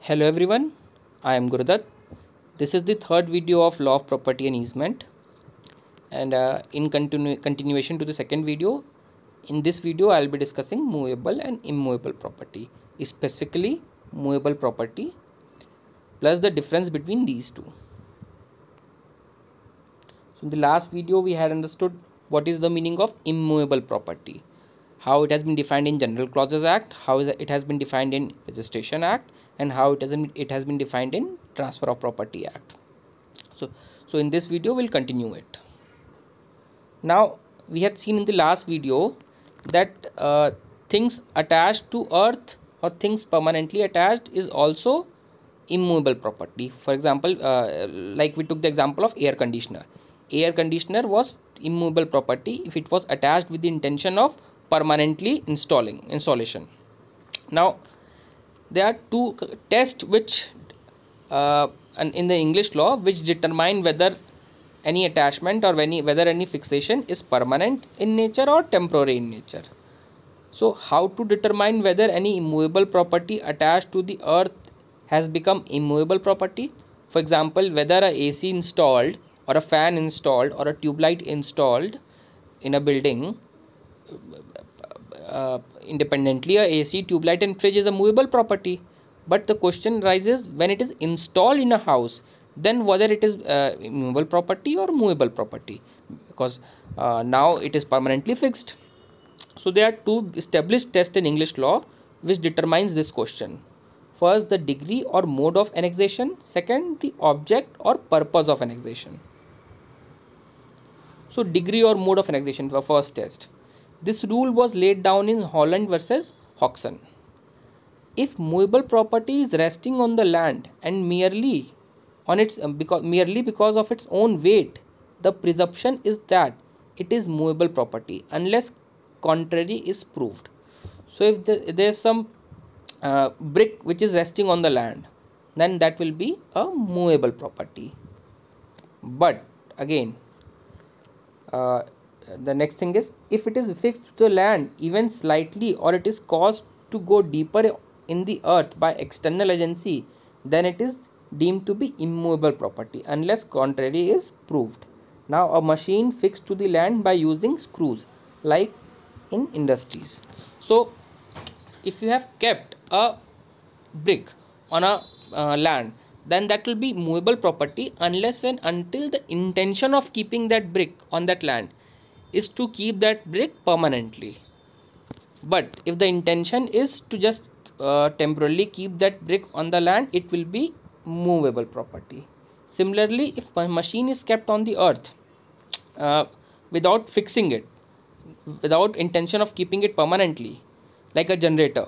Hello everyone, I am Gurudat. This is the third video of Law of Property and Easement, and in continuation to the second video, in this video I will be discussing movable and immovable property, specifically movable property plus the difference between these two. So in the last video we had understood what is the meaning of immovable property, how it has been defined in General Clauses Act, how it has been defined in Registration Act, and how it has been defined in Transfer of Property Act. So in this video we'll continue it. Now we had seen in the last video that things attached to earth or things permanently attached is also immovable property. For example, like we took the example of air conditioner. Air conditioner was immovable property if it was attached with the intention of permanently installation. Now there are two tests which in the English law which determine whether any attachment or whether any fixation is permanent in nature or temporary in nature. So how to determine whether any immovable property attached to the earth has become immovable property? For example, whether a AC installed or a fan installed or a tube light installed in a building, independently a AC, tube light and fridge is a movable property. But the question arises, when it is installed in a house, then whether it is immovable property or movable property, because now it is permanently fixed. So there are two established tests in English law which determines this question. First, the degree or mode of annexation. Second, the object or purpose of annexation. So degree or mode of annexation, the first test. This rule was laid down in Holland versus Hodgson. If movable property is resting on the land and merely because of its own weight, the presumption is that it is movable property unless contrary is proved. So if there is some brick which is resting on the land, then that will be a movable property. But again, the next thing is, if it is fixed to the land even slightly or it is caused to go deeper in the earth by external agency, then it is deemed to be immovable property unless contrary is proved. Now a machine fixed to the land by using screws, like in industries. So if you have kept a brick on a land, then that will be movable property unless and until the intention of keeping that brick on that land is to keep that brick permanently. But if the intention is to just temporarily keep that brick on the land, it will be movable property. Similarly, if a machine is kept on the earth without fixing it, without intention of keeping it permanently, like a generator,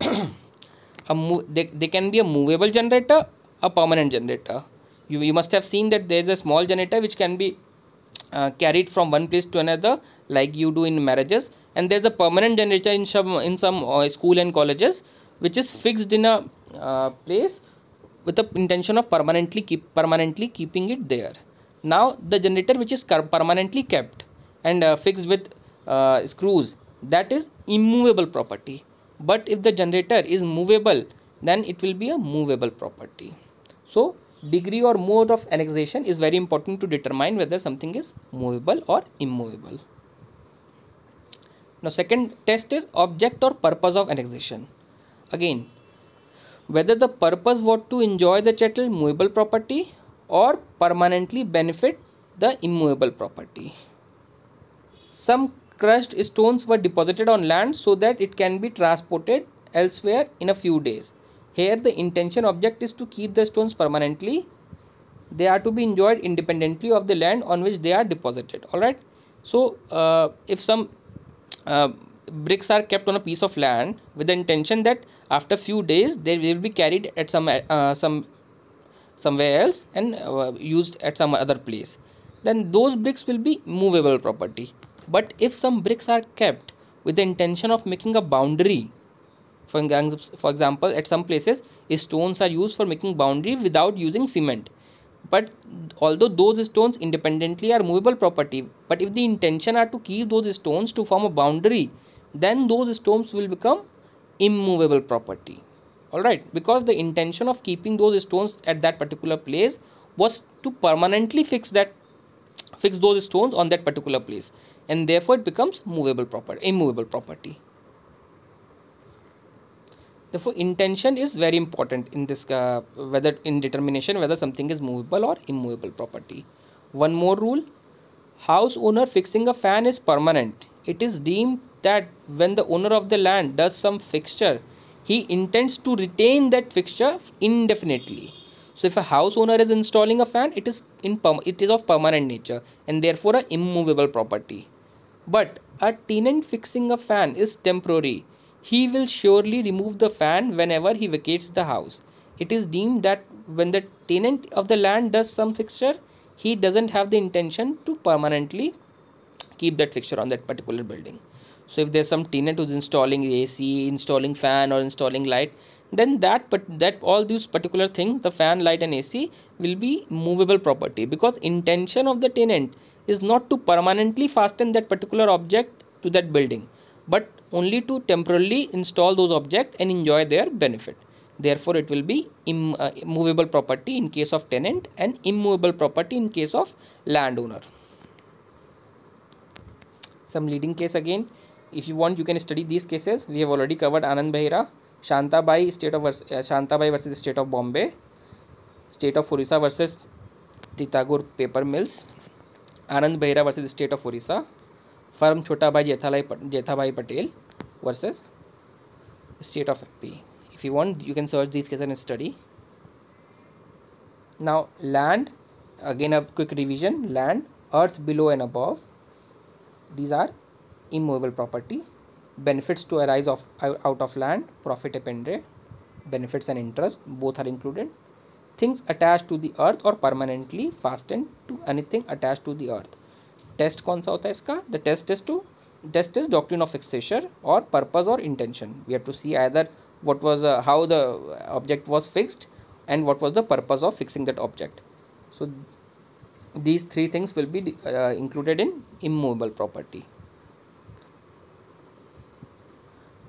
they can be a movable generator, a permanent generator. You must have seen that there is a small generator which can be carried from one place to another, like you do in marriages, and there is a permanent generator in some school and colleges which is fixed in a place with the intention of permanently keeping it there. Now the generator which is permanently kept and fixed with screws, that is immovable property. But if the generator is movable, then it will be a movable property. So degree or mode of annexation is very important to determine whether something is movable or immovable. Now second test is object or purpose of annexation. Again, whether the purpose was to enjoy the chattel, movable property, or permanently benefit the immovable property. Some crushed stones were deposited on land so that it can be transported elsewhere in a few days. Here the intention object is to keep the stones permanently. They are to be enjoyed independently of the land on which they are deposited. Alright. So if some bricks are kept on a piece of land with the intention that after few days they will be carried at somewhere else and used at some other place, then those bricks will be movable property. But if some bricks are kept with the intention of making a boundary, for example, at some places stones are used for making boundary without using cement, but although those stones independently are movable property, but if the intention are to keep those stones to form a boundary, then those stones will become immovable property. Alright, because the intention of keeping those stones at that particular place was to permanently fix those stones on that particular place, and therefore it becomes immovable property. Therefore, intention is very important in this whether in determination whether something is movable or immovable property. One more rule: house owner fixing a fan is permanent. It is deemed that when the owner of the land does some fixture, he intends to retain that fixture indefinitely. So if a house owner is installing a fan, it is of permanent nature and therefore a immovable property. But a tenant fixing a fan is temporary. He will surely remove the fan whenever he vacates the house. It is deemed that when the tenant of the land does some fixture, he doesn't have the intention to permanently keep that fixture on that particular building. So if there's some tenant who's installing AC, installing fan or installing light, then that all these particular things, the fan, light and AC, will be movable property, because intention of the tenant is not to permanently fasten that particular object to that building, but only to temporarily install those objects and enjoy their benefit. Therefore it will be movable property in case of tenant and immovable property in case of landowner. Some leading case again. If you want, you can study these cases. We have already covered Anand Behera, Shantabai versus State of Bombay, State of Orissa versus Titagur Paper Mills, Anand Behera versus State of Orissa, Firm Chotabhai Jethabhai Patel versus State of MP. If you want, you can search these cases and study. Now land, again a quick revision. Land, earth below and above, these are immovable property. Benefits to arise out of land, profit appendre, benefits and interest, both are included. Things attached to the earth or permanently fastened to anything attached to the earth. Test कौन सा होता है इसका? The test is doctrine of fixation or purpose or intention. We have to see either what was how the object was fixed and what was the purpose of fixing that object. So these three things will be included in immovable property.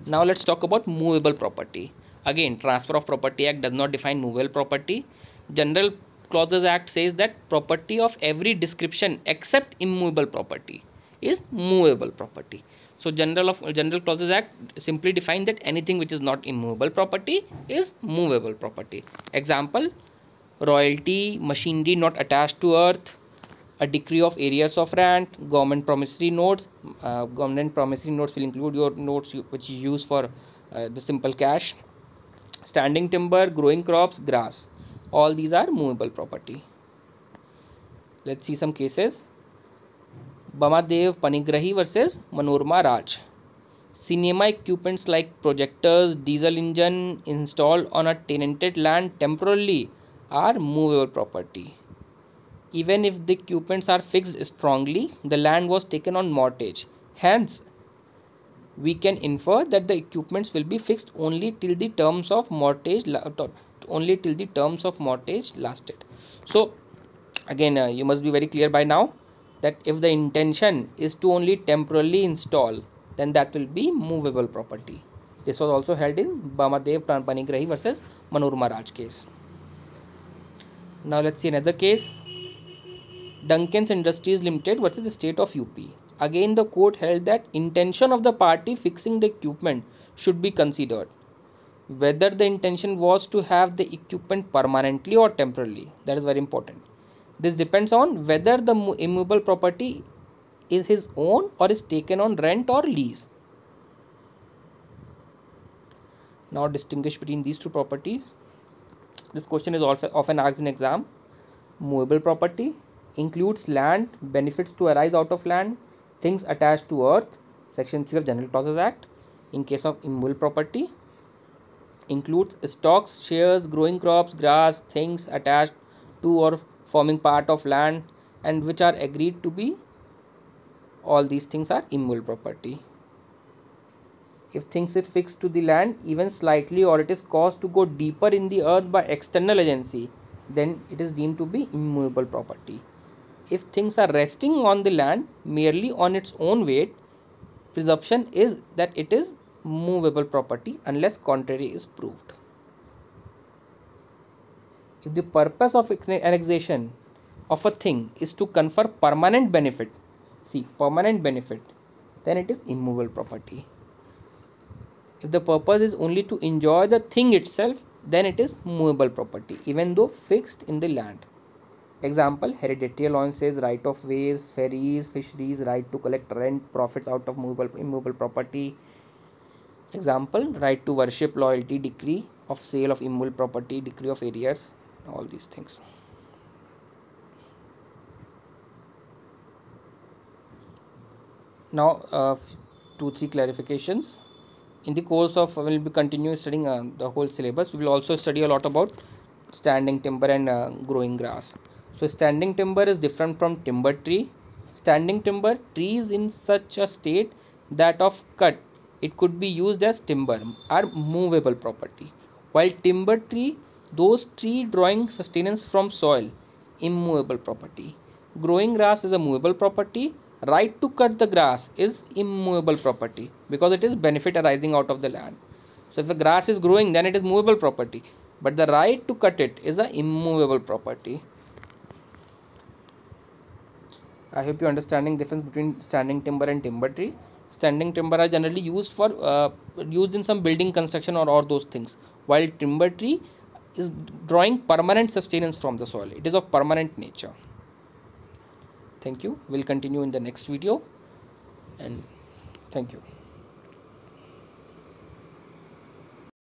Now let's talk about movable property. Again, Transfer of Property Act does not define movable property. General Clauses Act says that property of every description except immovable property is movable property. So General Clauses Act simply define that anything which is not immovable property is movable property. Example: royalty, machinery not attached to earth, a decree of arrears of rent, government promissory notes. Government promissory notes will include your notes which you use for the simple cash, standing timber, growing crops, grass. All these are movable property. Let's see some cases. Bamadev Panigrahi versus Manorama Raj. Cinema equipments like projectors, diesel engine installed on a tenanted land temporarily are movable property. Even if the equipments are fixed strongly, the land was taken on mortgage. Hence, we can infer that the equipments will be fixed only till the terms of mortgage lasted. So again, you must be very clear by now that if the intention is to only temporarily install, then that will be movable property. This was also held in Bamadev Panigrahi versus Manorama Raj case. Now let's see another case. Duncan's Industries Limited versus the State of UP. Again, the court held that intention of the party fixing the equipment should be considered. Whether the intention was to have the equipment permanently or temporarily, that is very important. This depends on whether the immovable property is his own or is taken on rent or lease. Now distinguish between these two properties. This question is often asked in exam. Movable property includes land, benefits to arise out of land, things attached to earth, section 3 of General Clauses Act. In case of immovable property, includes stocks, shares, growing crops, grass, things attached to or forming part of land and which are agreed to be. All these things are immovable property. If things is fixed to the land even slightly or it is caused to go deeper in the earth by external agency, then it is deemed to be immovable property. If things are resting on the land merely on its own weight, presumption is that it is movable property unless contrary is proved. If the purpose of annexation of a thing is to confer permanent benefit, see permanent benefit, then it is immovable property. If the purpose is only to enjoy the thing itself, then it is movable property, even though fixed in the land. Example, hereditary allowances, right of ways, ferries, fisheries, right to collect rent, profits out of immovable property. Example, right to worship, loyalty, decree of sale of immovable property, decree of arrears, all these things. Now, 2-3 clarifications. In the course of, we'll be continuing studying the whole syllabus. We will also study a lot about standing timber and growing grass. So standing timber is different from timber tree. Standing timber, trees in such a state that of cut it could be used as timber, are movable property, while timber tree, those tree drawing sustenance from soil, immovable property. Growing grass is a movable property. Right to cut the grass is immovable property because it is benefit arising out of the land. So if the grass is growing, then it is movable property, but the right to cut it is a immovable property. I hope you understanding difference between standing timber and timber tree. Standing timber are generally used for used in some building construction or those things, while timber tree is drawing permanent sustenance from the soil. It is of permanent nature. Thank you. We'll continue in the next video, and thank you.